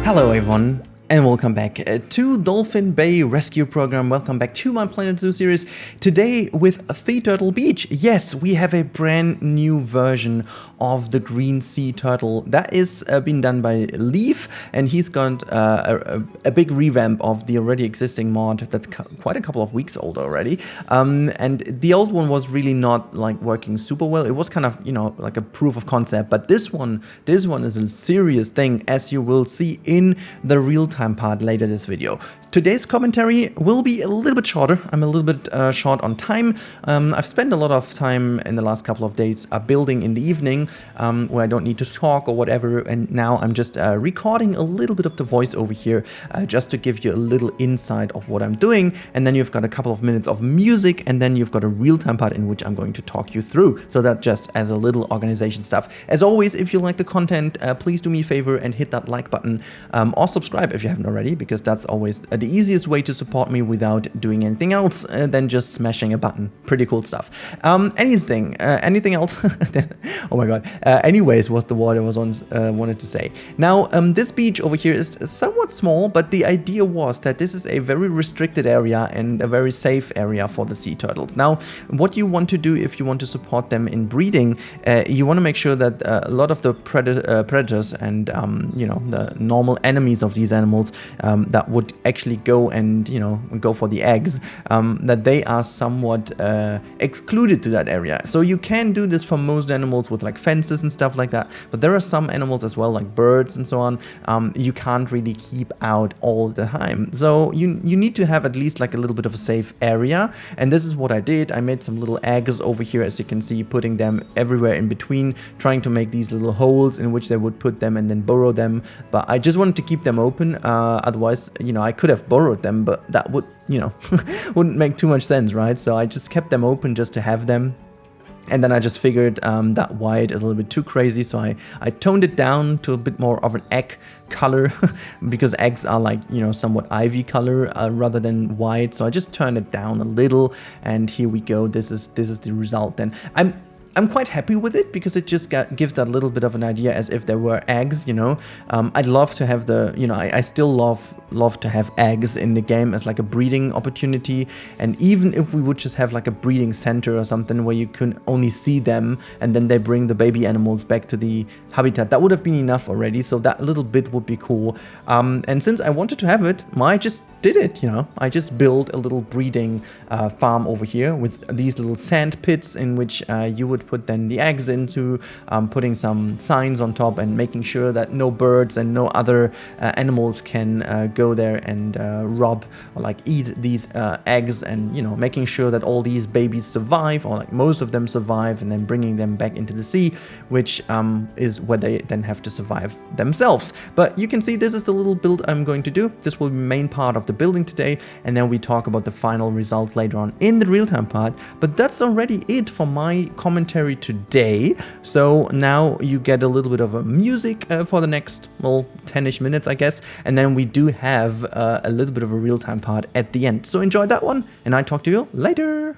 Hello everyone and welcome back to Dolphin Bay Rescue Program. Welcome back to my Planet Zoo series. Today with Sea Turtle Beach. Yes, we have a brand new version of the green sea turtle that is being done by Leaf, and he's got a big revamp of the already existing mod that's quite a couple of weeks old already. And the old one was really not like working super well. It was kind of, like a proof of concept, but this one is a serious thing, as you will see in the real-time part later this video. Today's commentary will be a little bit shorter. I'm a little bit short on time. I've spent a lot of time in the last couple of days building in the evening where I don't need to talk or whatever, and now I'm just recording a little bit of the voice over here just to give you a little insight of what I'm doing, and then you've got a couple of minutes of music, and then you've got a real-time part in which I'm going to talk you through. So that just as a little organization stuff. As always, if you like the content, please do me a favor and hit that like button or subscribe if you haven't already, because that's always the easiest way to support me without doing anything else than just smashing a button. Pretty cool stuff. Anything else? Oh my god. Anyways, was the word I was wanted to say. Now, this beach over here is somewhat small, but the idea was that this is a very restricted area and a very safe area for the sea turtles. Now, what you want to do if you want to support them in breeding, you want to make sure that a lot of the predators and the normal enemies of these animals that would actually go and go for the eggs, that they are somewhat excluded to that area. So you can do this for most animals with like fences and stuff like that, but there are some animals as well, like birds and so on, you can't really keep out all the time. So you need to have at least like a little bit of a safe area, and this is what I did. I made some little eggs over here, as you can see, putting them everywhere in between, trying to make these little holes in which they would put them and then burrow them, but I just wanted to keep them open. Otherwise, I could have borrowed them, but that would, wouldn't make too much sense, right? So I just kept them open just to have them. And then I just figured that white is a little bit too crazy, so I toned it down to a bit more of an egg color because eggs are like, somewhat ivy color rather than white. So I just turned it down a little, and here we go. This is the result. Then I'm quite happy with it because it just gives that little bit of an idea as if there were eggs, I'd love to have I still love to have eggs in the game as like a breeding opportunity. And even if we would just have like a breeding center or something where you can only see them and then they bring the baby animals back to the habitat, that would have been enough already. So that little bit would be cool. And since I wanted to have it, I just did it, I just built a little breeding farm over here with these little sand pits in which you would put then the eggs into, putting some signs on top and making sure that no birds and no other animals can go there and rob or like eat these eggs, and making sure that all these babies survive, or like most of them survive, and then bringing them back into the sea, which is where they then have to survive themselves. But you can see this is the little build I'm going to do. This will be the main part of the building today, and then we talk about the final result later on in the real-time part. But that's already it for my commentary today. So now you get a little bit of a music for the next 10ish minutes, I guess, and then we do have a little bit of a real-time part at the end. So enjoy that one, and I talk to you later.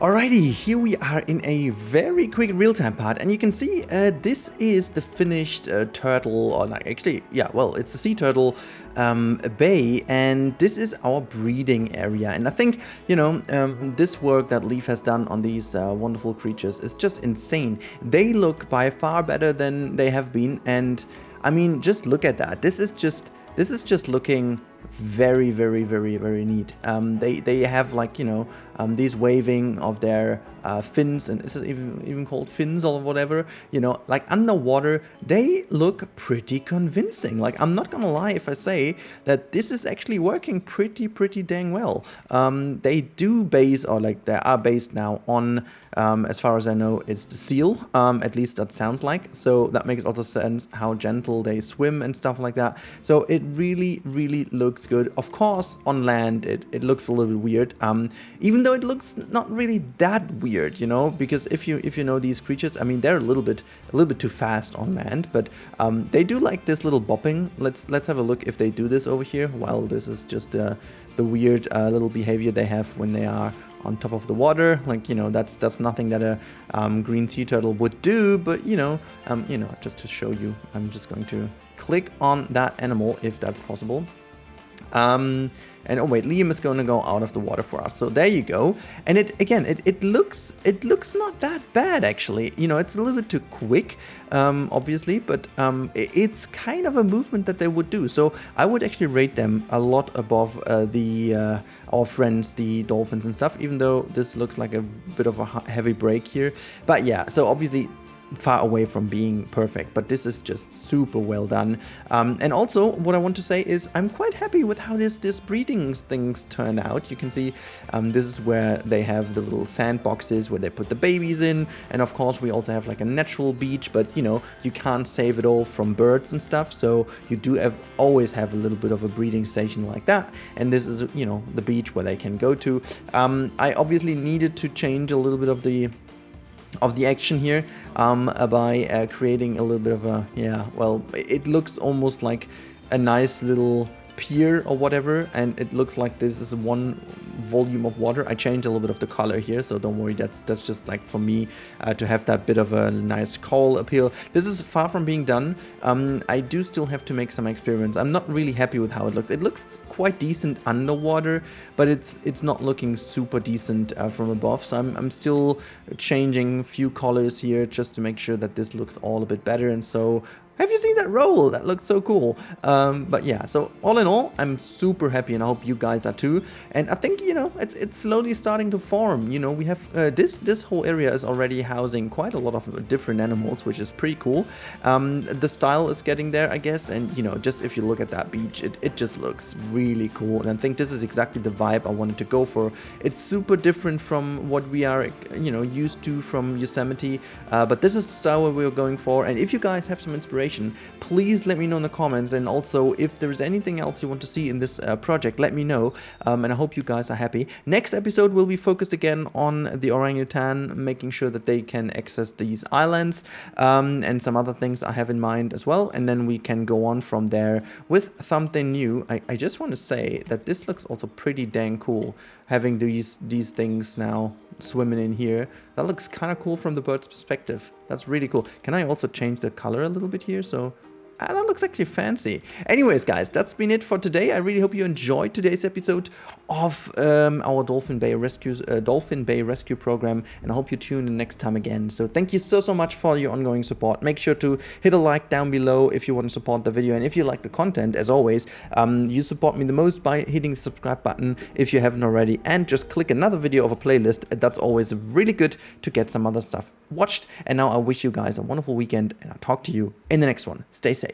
Alrighty, here we are in a very quick real-time part, and you can see this is the finished turtle, or like actually, yeah, well, it's a sea turtle bay, and this is our breeding area. And I think, you know, this work that Leaf has done on these wonderful creatures is just insane. They look by far better than they have been, and I mean, just look at that. This is just looking very neat. They have, like, you know, these waving of their fins, and is it even called fins or whatever, you know, like underwater. They look pretty convincing. Like, I'm not gonna lie if I say that this is actually working pretty dang well. They do base, or like they are based now on, as far as I know, it's the seal, at least that sounds like. So that makes also sense how gentle they swim and stuff like that. So it really looks good. Of course, on land it looks a little bit weird, even though it looks not really that weird, you know, because if you know these creatures, I mean, they're a little bit too fast on land, but they do like this little bopping. Let's have a look if they do this over here. Well, this is just the weird little behavior they have when they are on top of the water. Like, you know, that's nothing that a green sea turtle would do, but you know, just to show you, I'm just going to click on that animal if that's possible. And oh wait, Liam is going to go out of the water for us. So there you go. And it looks not that bad actually. You know, it's a little bit too quick, obviously, but it's kind of a movement that they would do. So I would actually rate them a lot above our friends, the dolphins and stuff. Even though this looks like a bit of a heavy break here, but yeah. So obviously, far away from being perfect, but this is just super well done. And also, what I want to say is I'm quite happy with how this breeding things turn out. You can see this is where they have the little sandboxes where they put the babies in, and of course we also have like a natural beach, but you know, you can't save it all from birds and stuff, so you do always have a little bit of a breeding station like that. And this is, you know, the beach where they can go to. I obviously needed to change a little bit of the action here by creating a little bit of a, yeah, well, it looks almost like a nice little pier or whatever, and it looks like this is one volume of water. I changed a little bit of the color here, so don't worry, that's just like for me to have that bit of a nice coral appeal. This is far from being done. I do still have to make some experiments. I'm not really happy with how it looks. It looks quite decent underwater, but it's not looking super decent from above, so I'm still changing a few colors here just to make sure that this looks all a bit better. And so, have you seen that roll? That looks so cool. But yeah, so all in all, I'm super happy, and I hope you guys are too. And I think, you know, it's slowly starting to form. You know, we have this whole area is already housing quite a lot of different animals, which is pretty cool. The style is getting there, I guess. And, you know, just if you look at that beach, it just looks really cool. And I think this is exactly the vibe I wanted to go for. It's super different from what we are, you know, used to from Yosemite. But this is the style we're going for. And if you guys have some inspiration, please let me know in the comments. And also, if there's anything else you want to see in this project, let me know. And I hope you guys are happy. Next episode will be focused again on the orangutan, making sure that they can access these islands, and some other things I have in mind as well. And then we can go on from there with something new. I just want to say that this looks also pretty dang cool, having these things now swimming in here. That looks kind of cool from the bird's perspective. That's really cool. Can I also change the color a little bit here? So that looks actually fancy. Anyways, guys, that's been it for today. I really hope you enjoyed today's episode of our Dolphin Bay Rescue program, and I hope you tune in next time again. So thank you so much for your ongoing support. Make sure to hit a like down below if you want to support the video, and if you like the content, as always, you support me the most by hitting the subscribe button if you haven't already, and just click another video of a playlist. That's always really good to get some other stuff watched. And now I wish you guys a wonderful weekend, and I'll talk to you in the next one. Stay safe.